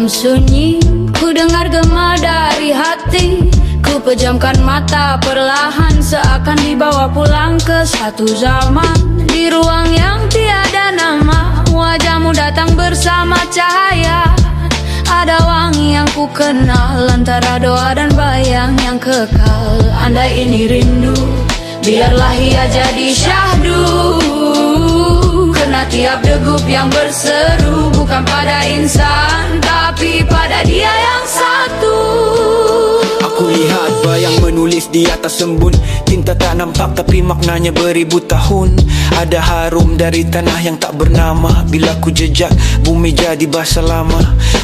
dalam sunyi, ku dengar gema dari hati. Ku pejamkan mata perlahan, seakan dibawa pulang ke satu zaman. Di ruang yang tiada nama, wajahmu datang bersama cahaya. Ada wangi yang ku kenal, antara doa dan bayang yang kekal. Andai ini rindu, biarlah ia jadi syahdu. Kena tiap degup yang berseru, bukan pada insan, tapi pada dia yang satu. Aku lihat bayang menulis di atas embun. Tinta tak nampak tapi maknanya beribu tahun. Ada harum dari tanah yang tak bernama. Bila ku jejak, bumi jadi bahasa lama.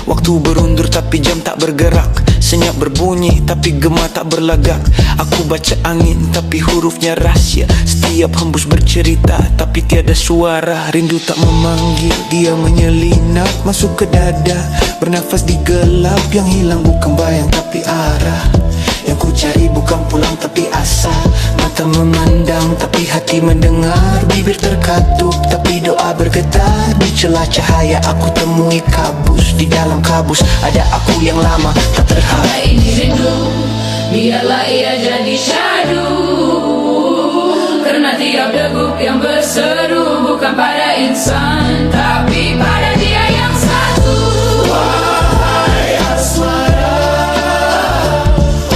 Waktu berundur tapi jam tak bergerak. Senyap berbunyi tapi gema tak berlagak. Aku baca angin tapi hurufnya rahsia. Setiap hembus bercerita tapi tiada suara. Rindu tak memanggil, dia menyelinap masuk ke dada. Bernafas di gelap, yang hilang bukan bayang tapi arah. Yang ku cari bukan pulang tapi asa. Mata memandang tapi hati mendengar. Bibir terkatup tapi doa bergetar. Di celah cahaya aku temui kabus. Di dalam kabus ada aku yang lama tak terhapus. Andai ini rindu, biarlah ia jadi syahdu. Karena tiap degup yang berseru, bukan pada insan, tapi pada dia yang satu. Wahai asmara,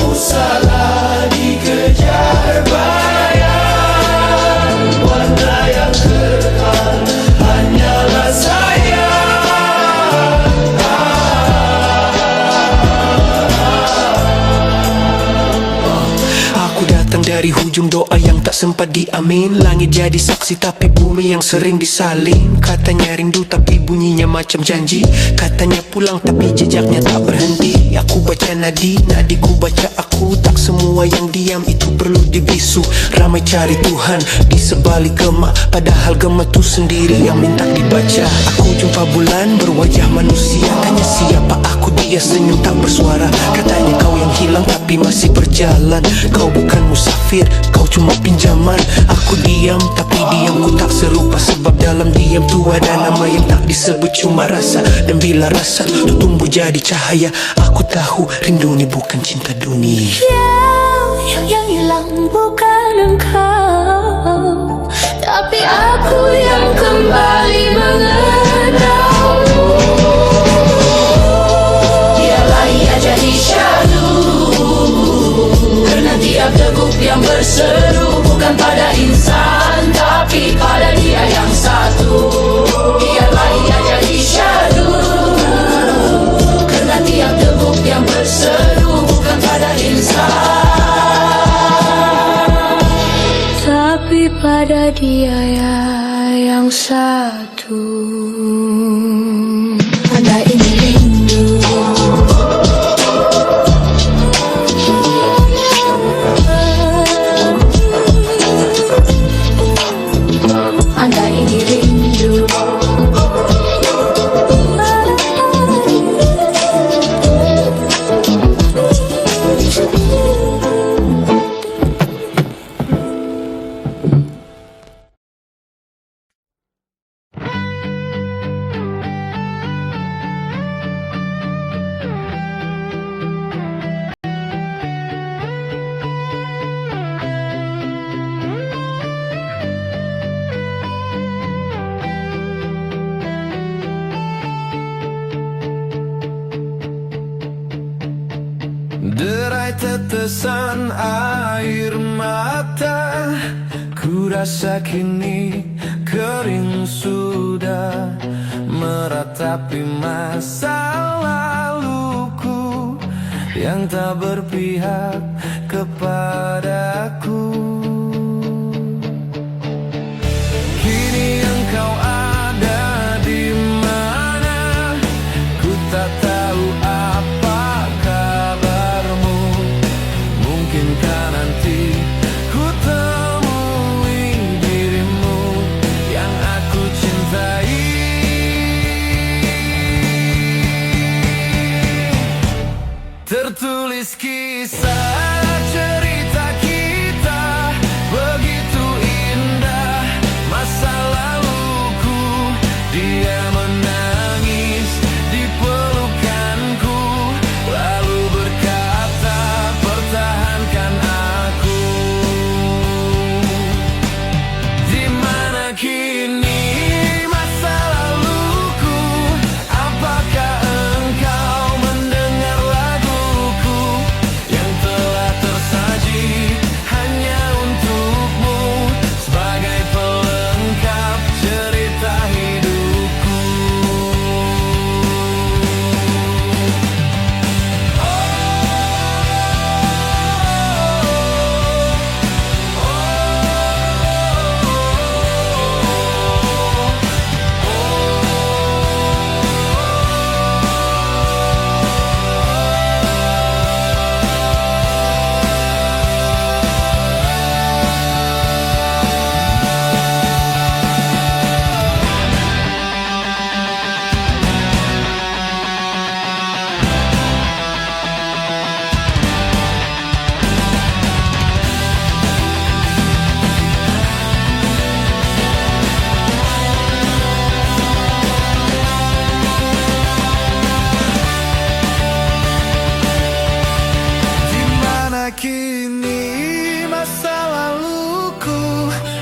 oh salah dikejar bayang. Warna yang kekal hanyalah sayang. Aku datang dari hujung doa yang tak sempat diamin. Langit jadi saksi tapi bumi yang sering disalin. Katanya rindu tapi bunyinya macam janji. Katanya pulang tapi jejaknya tak berhenti. Aku baca nadi, nadiku baca aku. Tak semua yang diam itu perlu dibisu. Ramai cari Tuhan di sebalik gema, padahal gema tu sendiri yang minta dibaca. Aku jumpa bulan berwajah manusia. Tanya siapa aku, dia senyum tak bersuara. Katanya kau yang hilang tapi masih berjalan. Kau bukan musafir, kau cuma pinjaman. Aku diam tapi diamku tak serupa. Sebab dalam diam tu ada nama yang tak disebut, cuma rasa. Dan bila rasa tu tumbuh jadi cahaya, aku tahu rindu ni bukan cinta dunia. Yang hilang bukan engkau, tapi aku yang kembali mengenal. Biarlah ia jadi syahdu. Karena tiap degup yang berseru, bukan pada insan, tapi pada dia yang satu. Biarlah ia jadi syahdu. Karena tiap degup yang berseru, bukan pada insan, tapi pada dia yang satu. Andai ini rindu, andai ini rindu. Derai tetesan air mata, ku rasa kini kering sudah. Meratapi masa laluku yang tak berpihak kepadaku. Kini engkau ada di mana, ku tak tahu apa kabarmu. Mungkinkah nanti ku temui dirimu yang aku cintai. Tertulis kisah cerita kita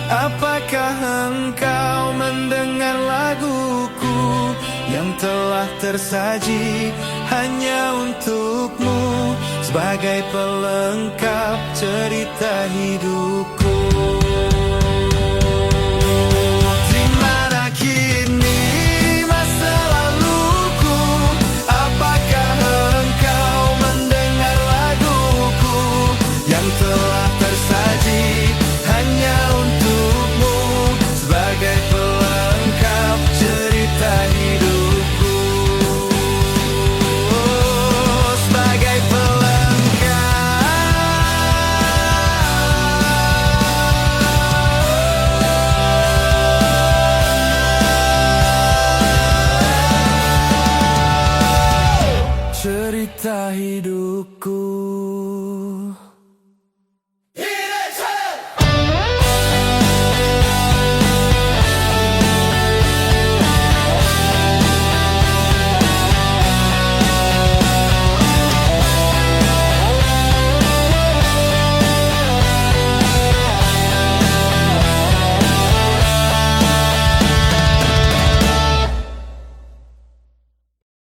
Apakah engkau mendengar laguku yang telah tersaji hanya untukmu sebagai pelengkap cerita hidupku?